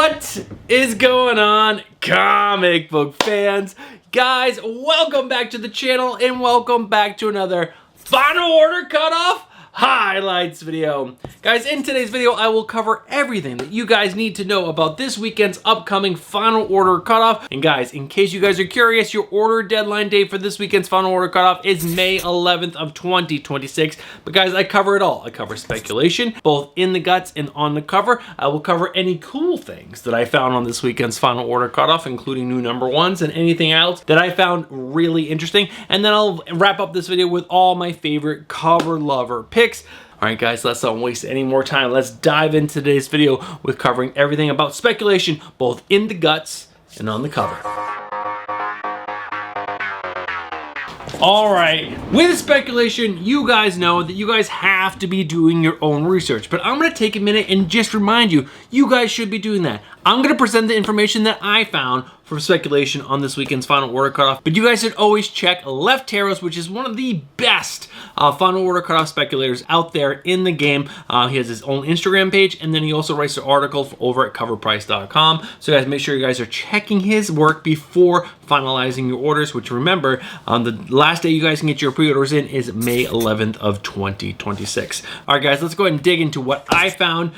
What is going on, comic book fans? Guys, welcome back to the channel and welcome back to another Final Order Cutoff highlights video. Guys, in today's video, I will cover everything that you guys need to know about this weekend's upcoming Final Order Cutoff. And guys, in case you guys are curious, your order deadline date for this weekend's Final Order Cutoff is May 11th of 2026. But guys, I cover it all. I cover speculation, both in the guts and on the cover. I will cover any cool things that I found on this weekend's Final Order Cutoff, including new number ones and anything else that I found really interesting. And then I'll wrap up this video with all my favorite cover lover picks. All right, guys, let's not waste any more time. Let's dive into today's video with covering everything about speculation, both in the guts and on the cover. All right, with speculation, you guys know that you guys have to be doing your own research, but I'm gonna take a minute and just remind you, you guys should be doing that. I'm gonna present the information that I found from speculation on this weekend's Final Order Cutoff, but you guys should always check Left Taros, which is one of the best Final Order Cutoff speculators out there in the game. He has his own Instagram page, and then he also writes an article over at coverprice.com. So guys, make sure you guys are checking his work before finalizing your orders, which remember, the last day you guys can get your pre-orders in is May 11th of 2026. All right, guys, let's go ahead and dig into what I found.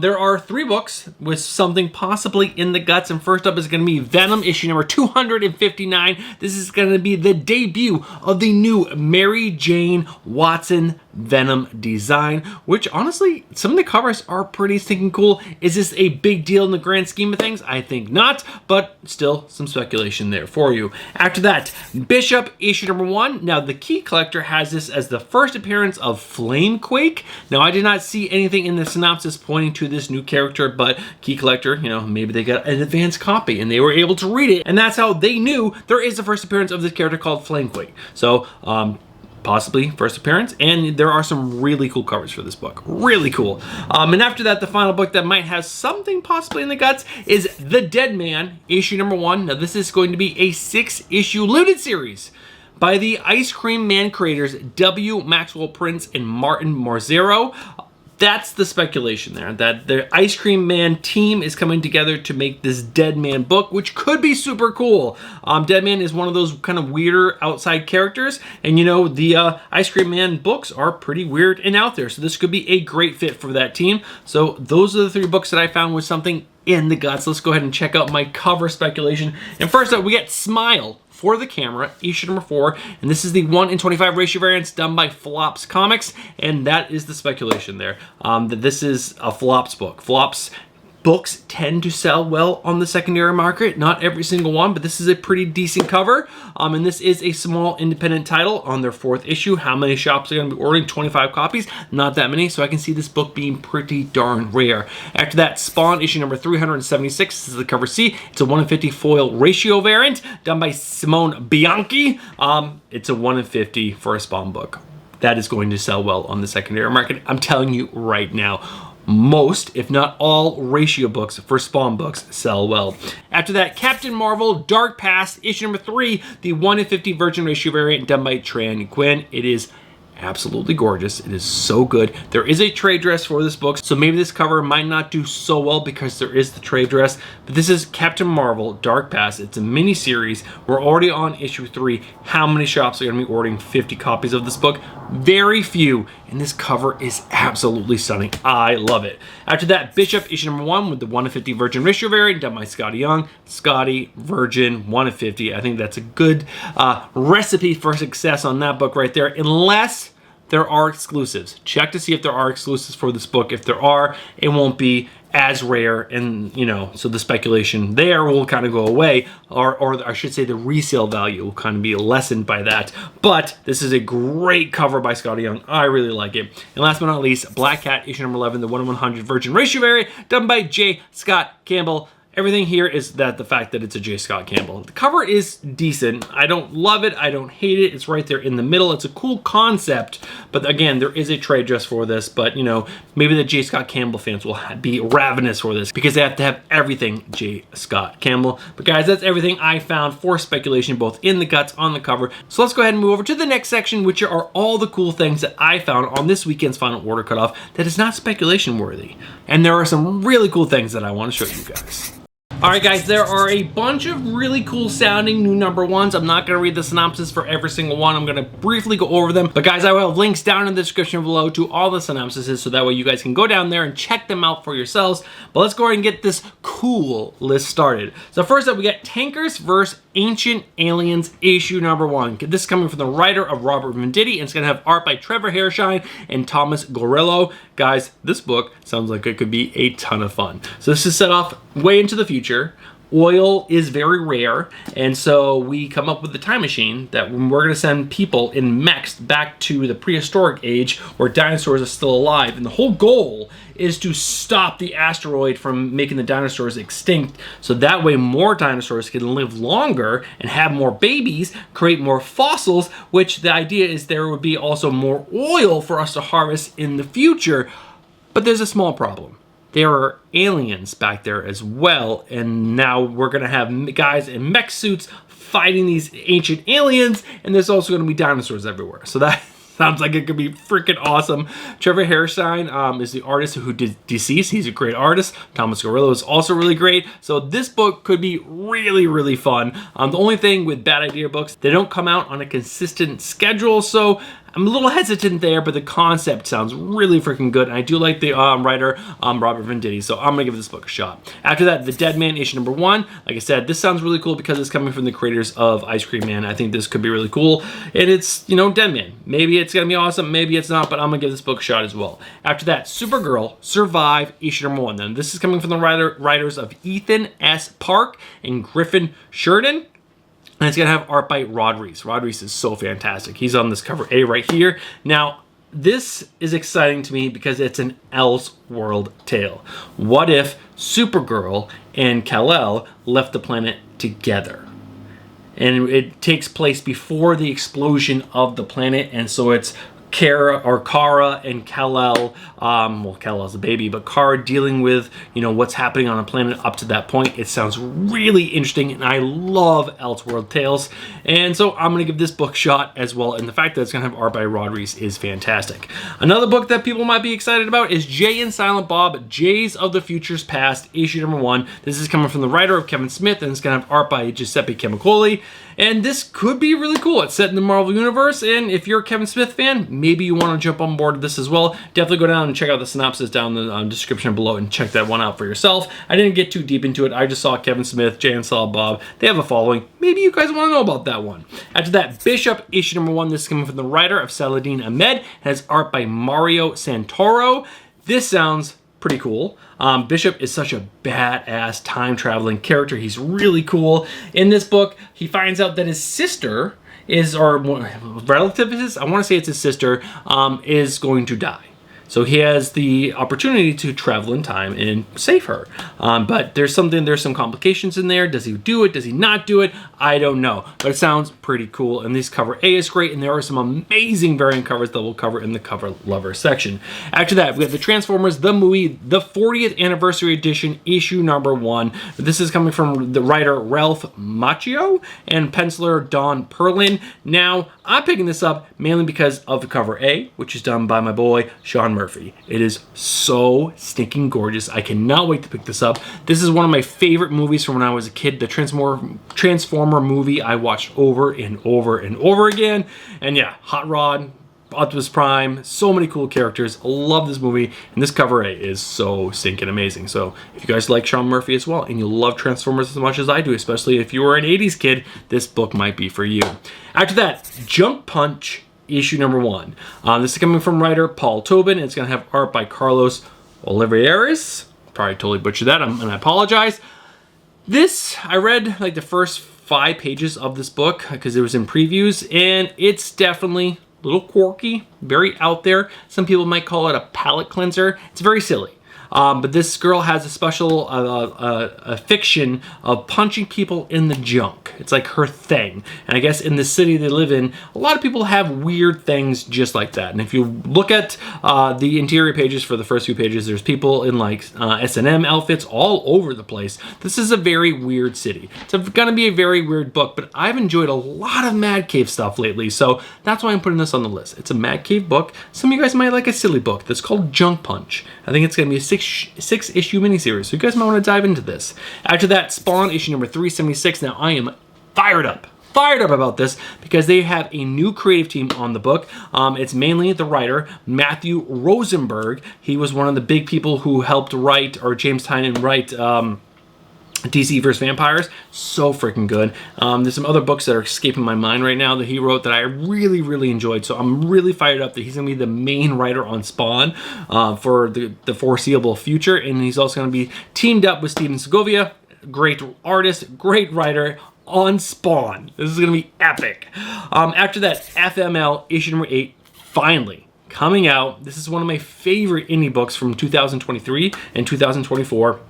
There are 3 books with something possibly in the guts, and first up is gonna be Venom issue number 259. This is going to be the debut of the new Mary Jane Watson Venom design, which honestly, some of the covers are pretty stinking cool. Is this a big deal in the grand scheme of things? I think not, but still some speculation there for you. After that, Bishop issue number 1. Now, the Key Collector has this as the first appearance of Flamequake. Now, I did not see anything in the synopsis pointing to this new character, but Key Collector, you know, maybe they got an advanced copy and they were able to read it, and that's how they knew there is the first appearance of this character called Flamequake. So, possibly first appearance, and there are some really cool covers for this book. Really cool. And after that, the final book that might have something possibly in the guts is The Dead Man, issue number 1. Now, this is going to be a 6-issue limited series by the Ice Cream Man creators W. Maxwell Prince and Martin Marzero. That's the speculation there, that the Ice Cream Man team is coming together to make this Dead Man book, which could be super cool. Dead Man is one of those kind of weirder outside characters, and you know, the Ice Cream Man books are pretty weird and out there, so this could be a great fit for that team. So those are the 3 books that I found with something in the guts. Let's go ahead and check out my cover speculation. And first up, we get Smile for the Camera, issue number 4, and this is the 1:25 ratio variance done by FOC Comics, and that is the speculation there, that this is a Flops book. Flops books tend to sell well on the secondary market, not every single one, but this is a pretty decent cover, and this is a small independent title on their 4th issue. How many shops are going to be ordering? 25 copies, not that many, so I can see this book being pretty darn rare. After that, Spawn issue number 376, this is the cover C. It's a 1:50 foil ratio variant done by Simone Bianchi. It's a 1:50 for a Spawn book. That is going to sell well on the secondary market, I'm telling you right now. Most, if not all, ratio books for Spawn books sell well. After that, Captain Marvel Dark Past issue number 3, the 1:50 virgin ratio variant done by Tran Nguyen. It is absolutely gorgeous. It is so good. There is a trade dress for this book, so maybe this cover might not do so well because there is the trade dress, but this is Captain Marvel Dark Past. It's a mini series. We're already on issue 3. How many shops are going to be ordering 50 copies of this book? Very few, and this cover is absolutely stunning. I love it. After that, Bishop issue number 1 with the 1:50 virgin ratio variant done by Scotty Young. Scotty, virgin, 1:50. I think that's a good recipe for success on that book right there, unless there are exclusives. Check to see if there are exclusives for this book. If there are, it won't be as rare, and you know, so the speculation there will kind of go away, or I should say the resale value will kind of be lessened by that. But this is a great cover by Scotty Young. I really like it. And last but not least, Black Cat issue number 11, the 1:100 virgin ratio variant done by J. Scott Campbell. everything here is that the fact that it's a J. Scott Campbell. The cover is decent. I don't love it. I don't hate it. It's right there in the middle. It's a cool concept, but again, there is a trade dress for this, but you know, maybe the J. Scott Campbell fans will be ravenous for this because they have to have everything J. Scott Campbell. But guys, that's everything I found for speculation, both in the guts, on the cover. So let's go ahead and move over to the next section, which are all the cool things that I found on this weekend's final order cutoff that is not speculation worthy. And there are some really cool things that I want to show you guys. Alright guys, there are a bunch of really cool sounding new number ones. I'm not going to read the synopsis for every single one. I'm going to briefly go over them. But guys, I will have links down in the description below to all the synopsises so that way you guys can go down there and check them out for yourselves. But let's go ahead and get this cool list started. So first up, we got Tankers vs. Ancient Aliens issue number 1. This is coming from the writer of Robert Venditti, and it's going to have art by Trevor Hairshine and Thomas Gorillo. Guys, this book sounds like it could be a ton of fun. So this is set off way into the future. Oil is very rare, and so we come up with the time machine that we're going to send people in mechs back to the prehistoric age where dinosaurs are still alive. And the whole goal is to stop the asteroid from making the dinosaurs extinct, so that way more dinosaurs can live longer and have more babies, create more fossils, which the idea is there would be also more oil for us to harvest in the future. But there's a small problem. There are aliens back there as well, and now we're gonna have guys in mech suits fighting these ancient aliens, and there's also gonna be dinosaurs everywhere. So that sounds like it could be freaking awesome. Trevor Hairshine is the artist who did Deceased. He's a great artist. Thomas Gorillo is also really great. So this book could be really, really fun. The only thing with Bad Idea books, they don't come out on a consistent schedule, so I'm a little hesitant there, but the concept sounds really freaking good, and I do like the writer, Robert Venditti, so I'm gonna give this book a shot. After that, The Dead Man, issue number 1. Like I said, this sounds really cool because it's coming from the creators of Ice Cream Man. I think this could be really cool, and it's, you know, Dead Man. Maybe it's gonna be awesome, maybe it's not, but I'm gonna give this book a shot as well. After that, Supergirl, Survive, issue number 1. Then this is coming from the writers of Ethan S. Park and Griffin Sheridan. And it's going to have art by Rod Reis. Rod Reis is so fantastic. He's on this cover A right here. Now, this is exciting to me because it's an Elseworld tale. What if Supergirl and Kal-El left the planet together? And it takes place before the explosion of the planet, and so it's Kara and Kal-El, well, Kal-El's a baby, but Kara dealing with, you know, what's happening on a planet up to that point. It sounds really interesting, and I love Elseworld tales, and so I'm gonna give this book a shot as well, and the fact that it's gonna have art by Rod Reis is fantastic. Another book that people might be excited about is Jay and Silent Bob, Jays of the Future's Past, issue number 1. This is coming from the writer of Kevin Smith, and it's gonna have art by Giuseppe Camicoli, and this could be really cool. It's set in the Marvel Universe, and if you're a Kevin Smith fan, maybe you want to jump on board with this as well. Definitely go down and check out the synopsis down in the description below and check that one out for yourself. I didn't get too deep into it. I just saw Kevin Smith, Jay and Silent Bob. They have a following. Maybe you guys want to know about that one. After that, Bishop, issue number 1. This is coming from the writer of Saladin Ahmed. It has art by Mario Santoro. This sounds pretty cool. Bishop is such a badass time-traveling character. He's really cool. In this book, he finds out that his sister is, or relative is, I want to say it's his sister, is going to die. So he has the opportunity to travel in time and save her. But there's some complications in there. Does he do it? Does he not do it? I don't know. But it sounds pretty cool. And this cover A is great. And there are some amazing variant covers that we'll cover in the cover lover section. After that, we have the Transformers, the movie, the 40th anniversary edition, issue number 1. This is coming from the writer Ralph Macchio and penciler Don Perlin. Now, I'm picking this up mainly because of the cover A, which is done by my boy Sean Murphy. It is so stinking gorgeous. I cannot wait to pick this up. This is one of my favorite movies from when I was a kid. The Transformer movie I watched over and over and over again. And yeah, Hot Rod, Optimus Prime, so many cool characters. I love this movie, and this cover A is so stinking amazing. So if you guys like Sean Murphy as well, and you love Transformers as much as I do, especially if you were an 80s kid, this book might be for you. After that, Jump Punch, issue number 1. This is coming from writer Paul Tobin, and it's going to have art by Carlos Olivares. Probably totally butchered that, and I apologize. This, I read like the first 5 pages of this book because it was in previews, and it's definitely a little quirky, very out there. Some people might call it a palate cleanser. It's very silly. But this girl has a special a fiction of punching people in the junk. It's like her thing. And I guess in the city they live in, a lot of people have weird things just like that. And if you look at the interior pages for the first few pages, there's people in like S&M outfits all over the place. This is a very weird city. It's gonna be a very weird book, but I've enjoyed a lot of Mad Cave stuff lately, so that's why I'm putting this on the list. It's a Mad Cave book. Some of you guys might like a silly book that's called Junk Punch. I think it's gonna be a six-issue miniseries, so you guys might want to dive into this. After that, Spawn issue number 376. Now I am fired up about this because they have a new creative team on the book. It's mainly the writer, Matthew Rosenberg. He was one of the big people who helped write, or James Tynion write, DC vs. Vampires. So freaking good. There's some other books that are escaping my mind right now that he wrote that I really, really enjoyed. So I'm really fired up that he's going to be the main writer on Spawn for the foreseeable future. And he's also going to be teamed up with Steven Segovia, great artist, great writer, on Spawn. This is going to be epic. After that, FML issue number 8, finally coming out. This is one of my favorite indie books from 2023 and 2024.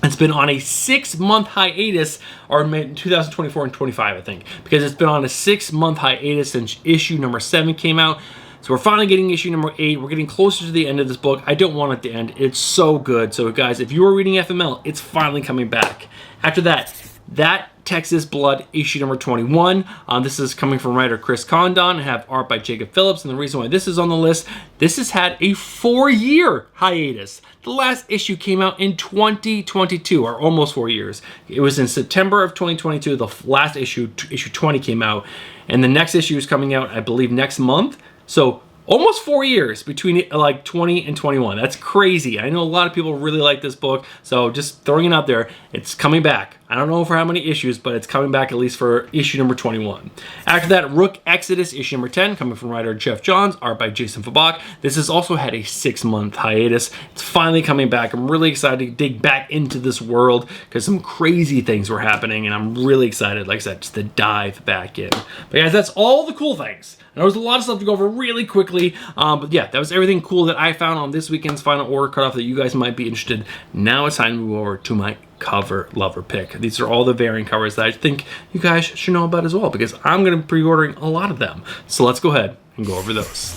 It's been on a 6-month hiatus, or 2024 and 25, I think, because it's been on a 6-month hiatus since issue number 7 came out. So we're finally getting issue number 8. We're getting closer to the end of this book. I don't want it to end. It's so good. So guys, if you were reading FML, it's finally coming back. After that, Texas Blood issue number 21. This is coming from writer Chris Condon and have art by Jacob Phillips. And the reason why this is on the list, this has had a 4-year hiatus. The last issue came out in 2022, or almost 4 years. It was in September of 2022. The last issue, issue 20, came out. And the next issue is coming out, I believe, next month. So almost 4 years between like 20 and 21. That's crazy. I know a lot of people really like this book, so just throwing it out there. It's coming back. I don't know for how many issues, but it's coming back at least for issue number 21. After that, Rook Exodus issue number 10, coming from writer Jeff Johns, art by Jason Fabak. This has also had a 6-month hiatus. It's finally coming back. I'm really excited to dig back into this world because some crazy things were happening, and I'm really excited, like I said, just to dive back in. But guys, that's all the cool things. There was a lot of stuff to go over really quickly, but yeah, that was everything cool that I found on this weekend's Final Order Cutoff that you guys might be interested. Now it's time to move over to my cover lover pick. These are all the variant covers that I think you guys should know about as well, because I'm going to be pre-ordering a lot of them. So let's go ahead and go over those.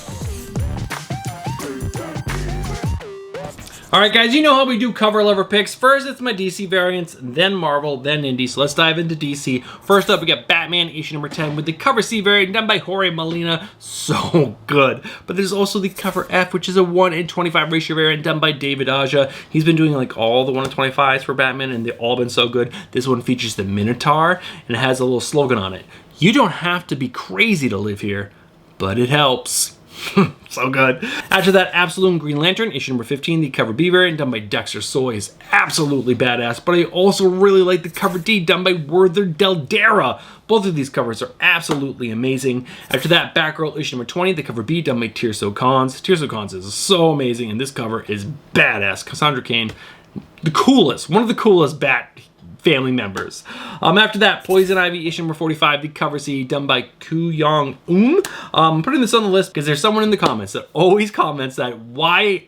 Alright guys, you know how we do cover lover picks. First, it's my DC variants, then Marvel, then Indie. So let's dive into DC. First up, we got Batman issue number 10 with the cover C variant done by Jorge Molina. So good. But there's also the cover F, which is a 1:25 ratio variant done by David Aja. He's been doing like all the 1:25s for Batman, and they've all been so good. This one features the Minotaur, and it has a little slogan on it. You don't have to be crazy to live here, but it helps. So good. After that, Absolute Green Lantern, issue number 15, the cover B variant done by Dexter Soy is absolutely badass, but I also really like the cover D done by Werther Dell'Edera. Both of these covers are absolutely amazing. After that, Batgirl issue number 20, the cover B done by Tirso Cons. Tirso Cons is so amazing, and this cover is badass. Cassandra Cain, the coolest, one of the coolest Bat family members. After that, Poison Ivy issue number 45, the cover C done by Ku Young Un. I'm putting this on the list because there's someone in the comments that always comments that why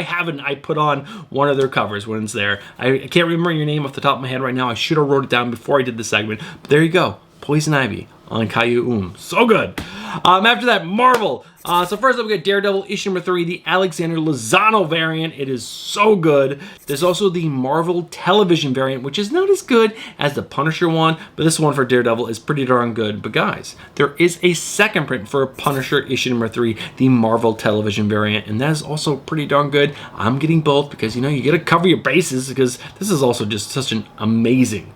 haven't I put on one of their covers when it's there. I can't remember your name off the top of my head right now. I should have wrote it down before I did the segment, but there you go. Poison Ivy on Kayu so good. After that, Marvel. So first up, we got Daredevil issue number 3, the Alexander Lozano variant. It is so good. There's also the Marvel television variant, which is not as good as the Punisher one, but this one for Daredevil is pretty darn good. But guys, there is a second print for Punisher issue number 3, the Marvel television variant, and that is also pretty darn good. I'm getting both because, you know, you got to cover your bases, because this is also just such an amazing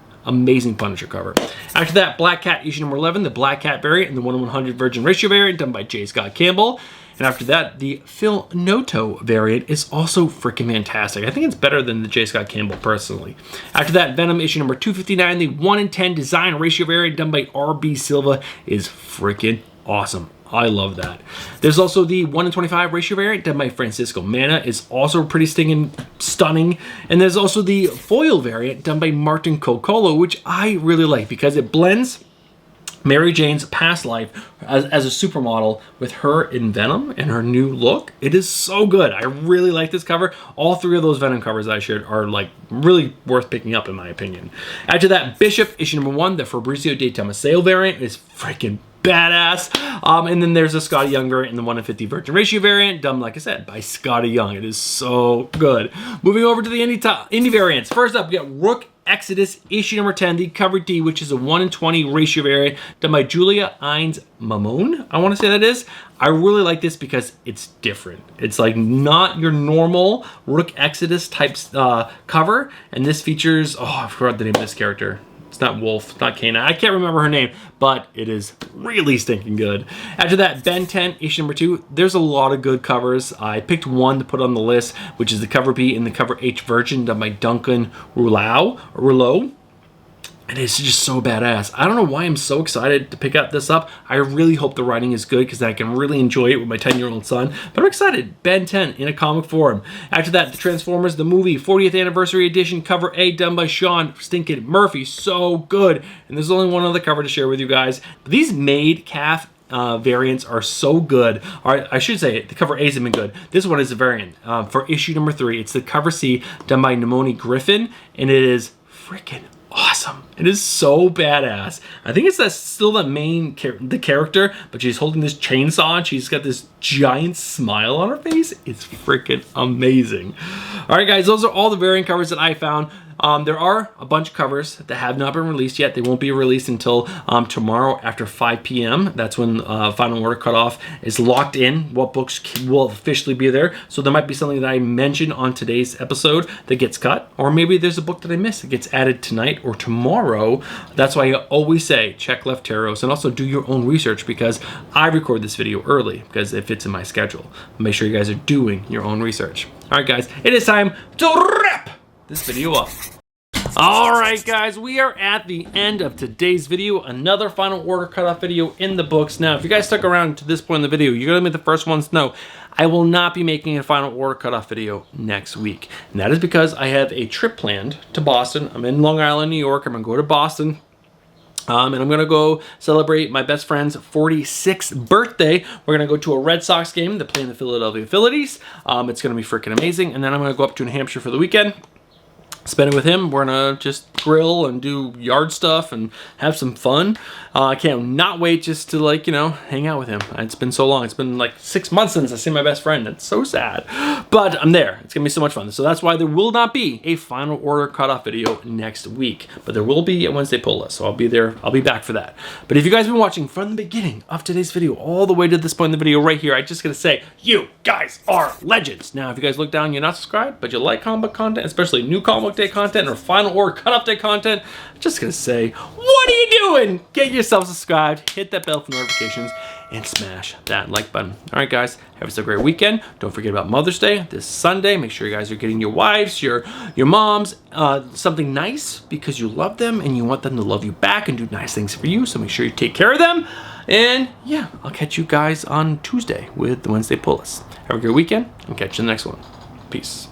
Punisher cover. After that, Black Cat issue number 11, the Black Cat variant, and the 1/100 Virgin Ratio variant done by J. Scott Campbell. And after that, the Phil Noto variant is also freaking fantastic. I think it's better than the J. Scott Campbell personally. After that, Venom issue number 259, the 1:10 Design Ratio variant done by R.B. Silva is freaking awesome. I love that. There's also the 1:25 ratio variant done by Francisco Mana. Is also pretty stunning. And there's also the foil variant done by Martin Coccolo, which I really like because it blends Mary Jane's past life as a supermodel with her in Venom and her new look. It is so good. I really like this cover. All 3 of those Venom covers I shared are like really worth picking up in my opinion. After that, Bishop issue number 1, the Fabrizio de Tomaseo variant is freaking badass. And then there's a Scotty Young variant and the 1 in 50 Virgin Ratio variant, done, like I said, by Scotty Young. It is so good. Moving over to the indie variants. First up, we got Rook Exodus issue number 10, the cover D, which is a 1 in 20 ratio variant, done by Julia Ines Mamone, I want to say that is. I really like this because it's different. It's like not your normal Rook Exodus type cover, and this features, oh, I forgot the name of this character. It's not Wolf, not Kana. I can't remember her name, but it is really stinking good. After that, Ben 10, issue number 2. There's a lot of good covers. I picked one to put on the list, which is the cover B and the cover H version done by Duncan Rouleau. And it's just so badass. I don't know why I'm so excited to pick this up. I really hope the writing is good because I can really enjoy it with my 10-year-old son. But I'm excited. Ben 10 in a comic form. After that, the Transformers, the movie, 40th Anniversary Edition, cover A, done by Sean Stinkin' Murphy. So good. And there's only one other cover to share with you guys. But these made calf variants are so good. All right, I should say the cover A's have been good. This one is a variant for issue number 3. It's the cover C, done by Nemoni Griffin. And it is freaking awesome. It is so badass. I think it's still the main character, but she's holding this chainsaw and she's got this giant smile on her face. It's freaking amazing. All right, guys, those are all the variant covers that I found. There are a bunch of covers that have not been released yet. They won't be released until tomorrow after 5 p.m. That's when final order cutoff is locked in. What books will officially be there. So there might be something that I mentioned on today's episode that gets cut. Or maybe there's a book that I missed that gets added tonight or tomorrow. That's why I always say check Left Taros and also do your own research because I record this video early because it fits in my schedule. Make sure you guys are doing your own research. All right, guys, it is time to wrap this video up. All right, guys, we are at the end of today's video. Another final order cutoff video in the books. Now, if you guys stuck around to this point in the video, you're gonna be the first ones to know I will not be making a final order cutoff video next week. And that is because I have a trip planned to Boston. I'm in Long Island, New York. I'm gonna go to Boston. And I'm going to go celebrate my best friend's 46th birthday. We're going to go to a Red Sox game. They're playing the Philadelphia Phillies. It's going to be freaking amazing. And then I'm going to go up to New Hampshire for the weekend. Spend it with him. We're going to just grill and do yard stuff and have some fun. I can't not wait just to, like, you know, hang out with him. It's been so long. It's been like 6 months since I've seen my best friend. It's so sad. But I'm there. It's going to be so much fun. So that's why there will not be a final order cutoff video next week. But there will be a Wednesday pull list. So I'll be there. I'll be back for that. But if you guys have been watching from the beginning of today's video all the way to this point in the video right here, I'm just going to say, you guys are legends. Now, if you guys look down, you're not subscribed, but you like comic book content, especially new comic book day content or final order cutoff day content, I'm just going to say, what are you doing? Get yourself subscribed, hit that bell for notifications, and smash that like button. All right, guys, have a great weekend. Don't forget about Mother's Day this Sunday. Make sure you guys are getting your wives, your moms, something nice because you love them and you want them to love you back and do nice things for you. So make sure you take care of them. And yeah, I'll catch you guys on Tuesday with the Wednesday pull list. Have a great weekend and catch you in the next one. Peace.